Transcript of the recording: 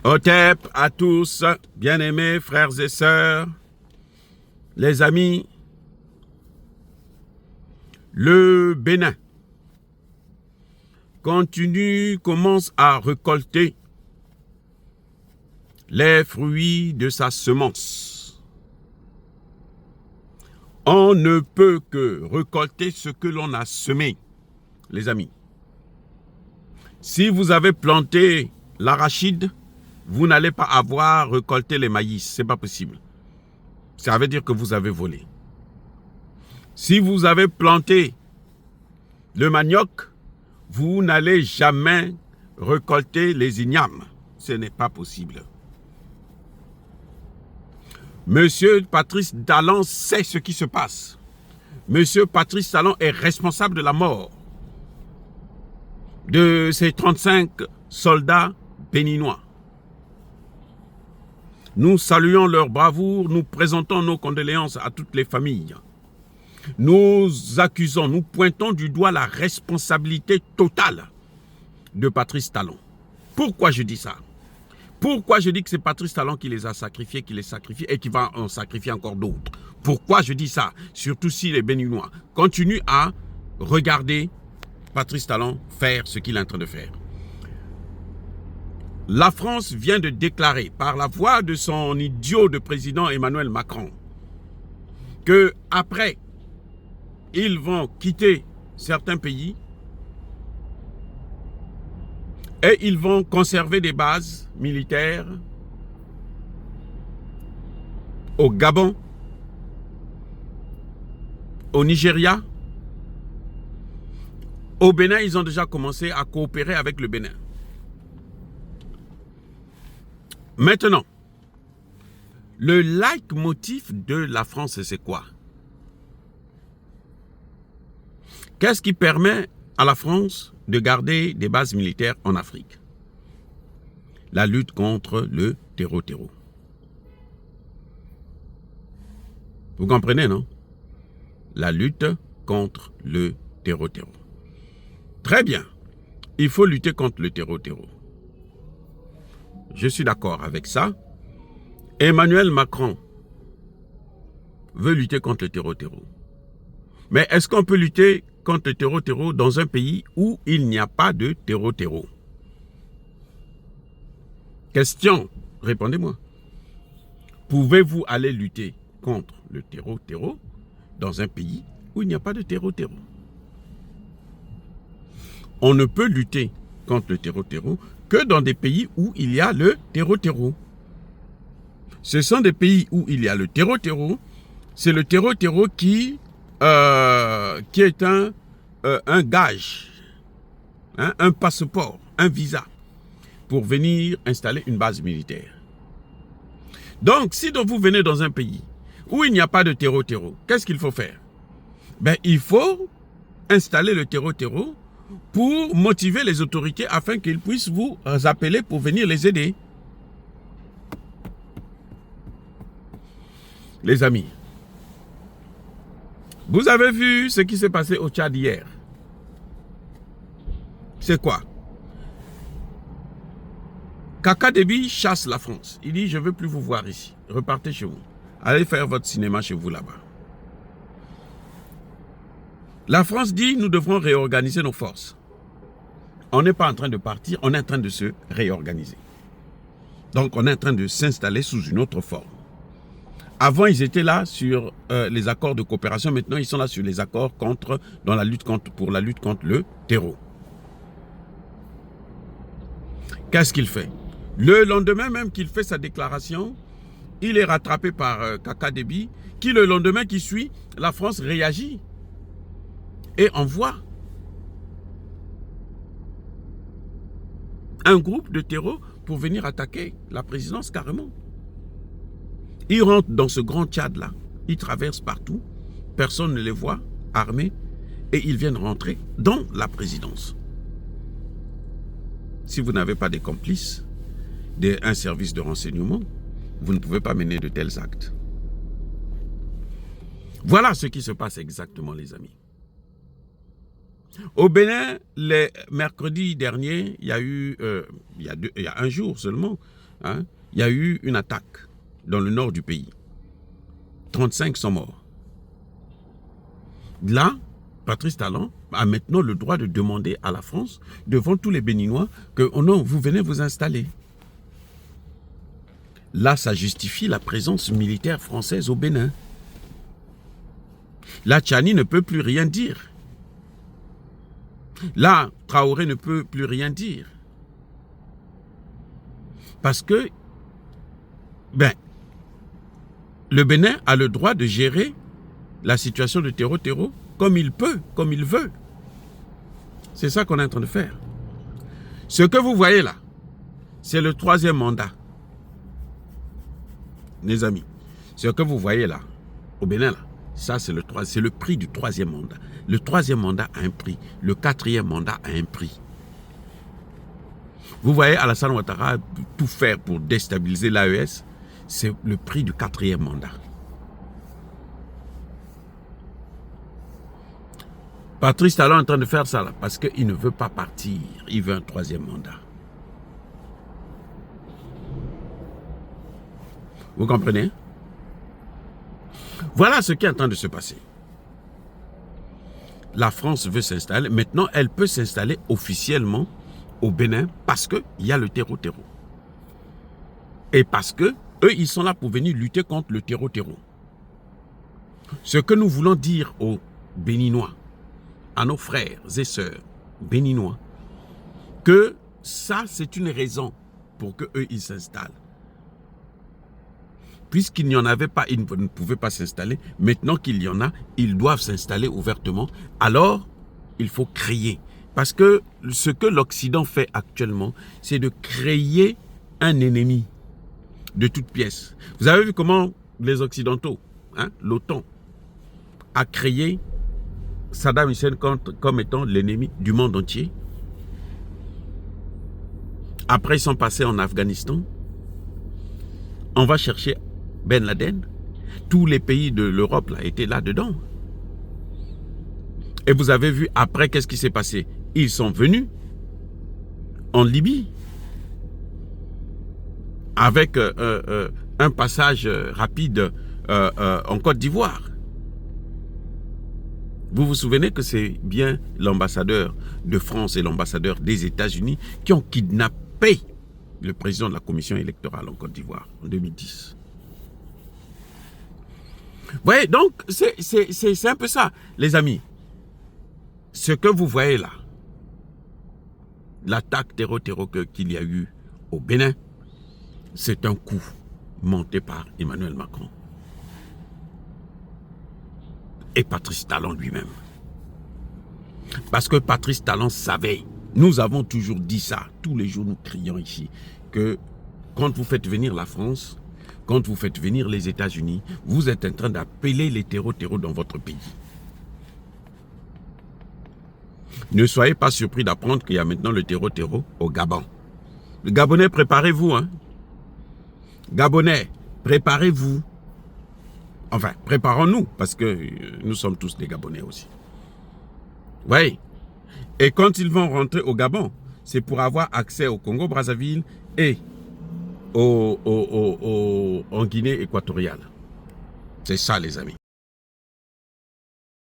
Otep à tous, bien-aimés frères et sœurs, les amis, le Bénin commence à récolter les fruits de sa semence. On ne peut que récolter ce que l'on a semé, les amis. Si vous avez planté l'arachide, vous n'allez pas avoir récolté les maïs, c'est pas possible. Ça veut dire que vous avez volé. Si vous avez planté le manioc, vous n'allez jamais récolter les ignames. Ce n'est pas possible. Monsieur Patrice Talon sait ce qui se passe. Monsieur Patrice Talon est responsable de la mort de ces 35 soldats béninois. Nous saluons leur bravoure, nous présentons nos condoléances à toutes les familles. Nous accusons, nous pointons du doigt la responsabilité totale de Patrice Talon. Pourquoi je dis ça? Pourquoi je dis que c'est Patrice Talon qui les a sacrifiés, qui les sacrifie et qui va en sacrifier encore d'autres? Pourquoi je dis ça? Surtout si les Béninois continuent à regarder Patrice Talon faire ce qu'il est en train de faire. La France vient de déclarer par la voix de son idiot de président Emmanuel Macron que après ils vont quitter certains pays et ils vont conserver des bases militaires au Gabon, au Nigeria. Au Bénin, ils ont déjà commencé à coopérer avec le Bénin. Maintenant, le leitmotiv de la France, c'est quoi? Qu'est-ce qui permet à la France de garder des bases militaires en Afrique? La lutte contre le terreau-terreau. Vous comprenez, non? La lutte contre le terreau-terreau. Très bien. Il faut lutter contre le terreau-terreau. Je suis d'accord avec ça. Emmanuel Macron veut lutter contre le terreau-terreau. Mais est-ce qu'on peut lutter contre le terreau-terreau dans un pays où il n'y a pas de terreau-terreau? Question, répondez-moi. Pouvez-vous aller lutter contre le terreau-terreau dans un pays où il n'y a pas de terreau-terreau? On ne peut lutter contre le terreau-terreau que dans des pays où il y a le terreau-terreau. Ce sont des pays où il y a le terreau-terreau. C'est le terreau-terreau qui est un gage, hein, un passeport, un visa pour venir installer une base militaire. Donc, si vous venez dans un pays où il n'y a pas de terreau-terreau, qu'est-ce qu'il faut faire? Ben, il faut installer le terreau-terreau pour motiver les autorités afin qu'ils puissent vous appeler pour venir les aider. Les amis, vous avez vu ce qui s'est passé au Tchad hier. C'est quoi? Kaka Déby chasse la France. Il dit, je ne veux plus vous voir ici. Repartez chez vous. Allez faire votre cinéma chez vous là-bas. La France dit, nous devrons réorganiser nos forces. On n'est pas en train de partir, on est en train de se réorganiser. Donc, on est en train de s'installer sous une autre forme. Avant, ils étaient là sur les accords de coopération. Maintenant, ils sont là sur les accords pour la lutte contre le terreau. Qu'est-ce qu'il fait? Le lendemain même qu'il fait sa déclaration, il est rattrapé par Kaka Déby, qui le lendemain qui suit, la France réagit et envoie un groupe de terreau pour venir attaquer la présidence carrément. Ils rentrent dans ce grand Tchad-là. Ils traversent partout. Personne ne les voit armés. Et ils viennent rentrer dans la présidence. Si vous n'avez pas des complices, un service de renseignement, vous ne pouvez pas mener de tels actes. Voilà ce qui se passe exactement, les amis. Au Bénin, le mercredi dernier, il y a un jour seulement, hein, il y a eu une attaque dans le nord du pays. 35 sont morts. Là, Patrice Talon a maintenant le droit de demander à la France, devant tous les Béninois, que oh non, vous venez vous installer. Là, ça justifie la présence militaire française au Bénin. Là, Tchani ne peut plus rien dire. Là, Traoré ne peut plus rien dire. Parce que, le Bénin a le droit de gérer la situation de terreau comme il peut, comme il veut. C'est ça qu'on est en train de faire. Ce que vous voyez là, c'est le 3e mandat. Mes amis, ce que vous voyez là, au Bénin là, ça c'est le prix du 3e mandat. Le 3e mandat a un prix, le 4e mandat a un prix. Vous voyez Alassane Ouattara tout faire pour déstabiliser l'AES, c'est le prix du 4e mandat. Patrice Talon est en train de faire ça là, parce qu'il ne veut pas partir, il veut un 3e mandat. Vous comprenez? Voilà ce qui est en train de se passer. La France veut s'installer. Maintenant, elle peut s'installer officiellement au Bénin parce qu'il y a le terreau. Et parce que eux, ils sont là pour venir lutter contre le terreau. Ce que nous voulons dire aux Béninois, à nos frères et sœurs béninois, que ça, c'est une raison pour qu'eux, ils s'installent. Puisqu'il n'y en avait pas, ils ne pouvaient pas s'installer. Maintenant qu'il y en a, ils doivent s'installer ouvertement. Alors, il faut créer. Parce que ce que l'Occident fait actuellement, c'est de créer un ennemi de toutes pièces. Vous avez vu comment les Occidentaux, hein, l'OTAN, a créé Saddam Hussein comme étant l'ennemi du monde entier. Après, ils sont passés en Afghanistan. On va chercher Ben Laden. Tous les pays de l'Europe là étaient là-dedans. Et vous avez vu après qu'est-ce qui s'est passé? Ils sont venus en Libye avec un passage rapide en Côte d'Ivoire. Vous vous souvenez que c'est bien l'ambassadeur de France et l'ambassadeur des États-Unis qui ont kidnappé le président de la commission électorale en Côte d'Ivoire en 2010. Vous voyez, donc c'est un peu ça, les amis. Ce que vous voyez là, l'attaque terreau qu'il y a eu au Bénin, c'est un coup monté par Emmanuel Macron. Et Patrice Talon lui-même. Parce que Patrice Talon savait, nous avons toujours dit ça, tous les jours nous crions ici, que quand vous faites venir la France, quand vous faites venir les États-Unis, vous êtes en train d'appeler les terreaux dans votre pays. Ne soyez pas surpris d'apprendre qu'il y a maintenant le terreau au Gabon. Le Gabonais, préparez-vous. Hein? Gabonais, préparez-vous. Enfin, préparons-nous, parce que nous sommes tous des Gabonais aussi. Oui. Et quand ils vont rentrer au Gabon, c'est pour avoir accès au Congo-Brazzaville et en Guinée équatoriale. C'est ça, les amis.